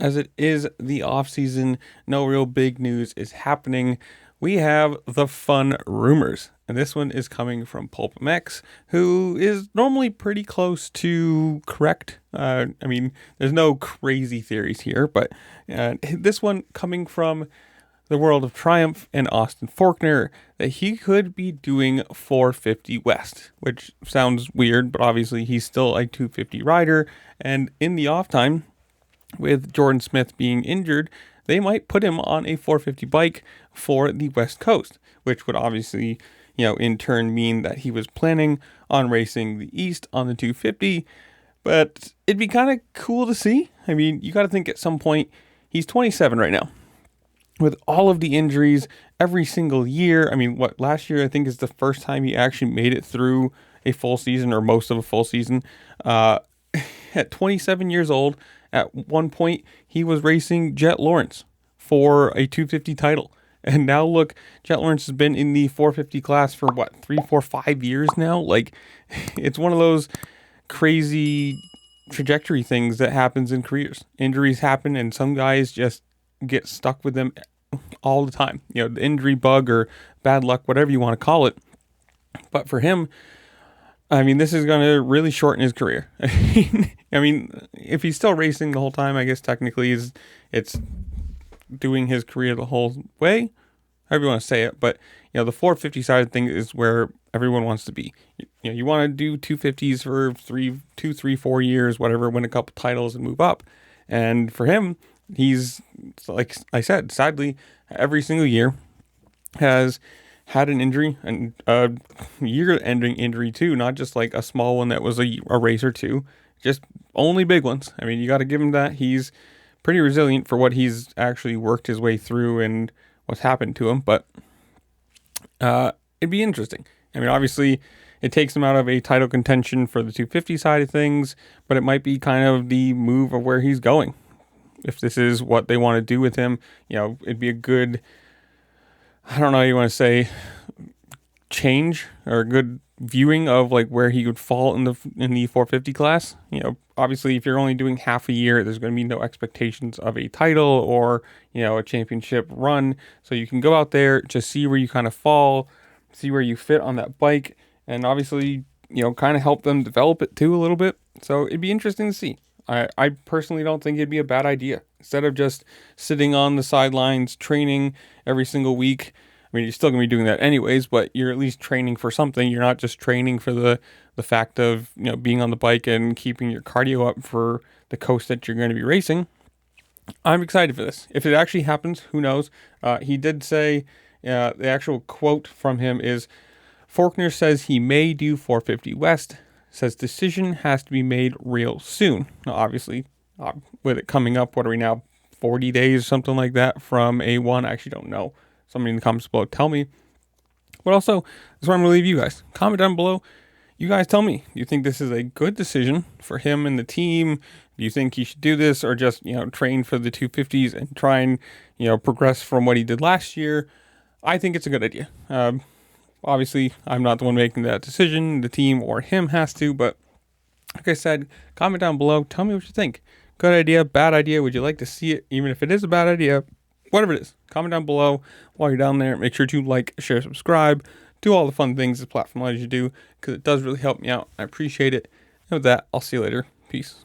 as it is the off season, no real big news is happening. We have the fun rumors, and this one is coming from PulpMX, who is normally pretty close to correct. There's no crazy theories here, but this one coming from the world of Triumph and Austin Forkner, that he could be doing 450 West, which sounds weird, but obviously he's still a 250 rider, and in the off time, with Jordan Smith being injured, they might put him on a 450 bike for the West Coast, which would obviously, in turn mean that he was planning on racing the East on the 250. But it'd be kind of cool to see. I mean, you got to think at some point, he's 27 right now. With all of the injuries every single year, last year I think is the first time he actually made it through a full season or most of a full season. At 27 years old, at one point, he was racing Jet Lawrence for a 250 title. And now look, Jet Lawrence has been in the 450 class for 3, 4, 5 years now? Like, it's one of those crazy trajectory things that happens in careers. Injuries happen and some guys just get stuck with them all the time. The injury bug or bad luck, whatever you want to call it. But for him, this is going to really shorten his career. If he's still racing the whole time, I guess technically it's doing his career the whole way, however you want to say it. But, the 450 side of things is where everyone wants to be. You want to do 250s for 2, 3, 4 years, whatever, win a couple titles and move up. And for him, he's, like I said, sadly, every single year has had an injury, and a year-ending injury too, not just like a small one that was a race or two, just only big ones. You got to give him that. He's pretty resilient for what he's actually worked his way through and what's happened to him, but it'd be interesting. Obviously, it takes him out of a title contention for the 250 side of things, but it might be kind of the move of where he's going. If this is what they want to do with him, it'd be a good, I don't know how you want to say, change or a good viewing of like where he would fall in the 450 class. Obviously if you're only doing half a year, there's going to be no expectations of a title or, a championship run. So you can go out there, just see where you kind of fall, see where you fit on that bike, and obviously, kind of help them develop it too a little bit. So it'd be interesting to see. I personally don't think it'd be a bad idea. Instead of just sitting on the sidelines, training every single week. You're still going to be doing that anyways, but you're at least training for something. You're not just training for the fact of, being on the bike and keeping your cardio up for the coast that you're going to be racing. I'm excited for this. If it actually happens, who knows? He did say, the actual quote from him is, Forkner says he may do 450 West. Says decision has to be made real soon. Now, obviously, with it coming up, what are we now, 40 days, something like that from A1? I actually don't know. Somebody in the comments below tell me. But also, that's where I'm going to leave you guys. Comment down below. You guys tell me. Do you think this is a good decision for him and the team? Do you think he should do this or just, train for the 250s and try and, progress from what he did last year? I think it's a good idea. Obviously, I'm not the one making that decision. The team or him has to, but like I said, comment down below. Tell me what you think. Good idea, bad idea. Would you like to see it? Even if it is a bad idea, whatever it is, comment down below. While you're down there, make sure to like, share, subscribe. Do all the fun things this platform allows you to do because it does really help me out. I appreciate it. And with that, I'll see you later. Peace.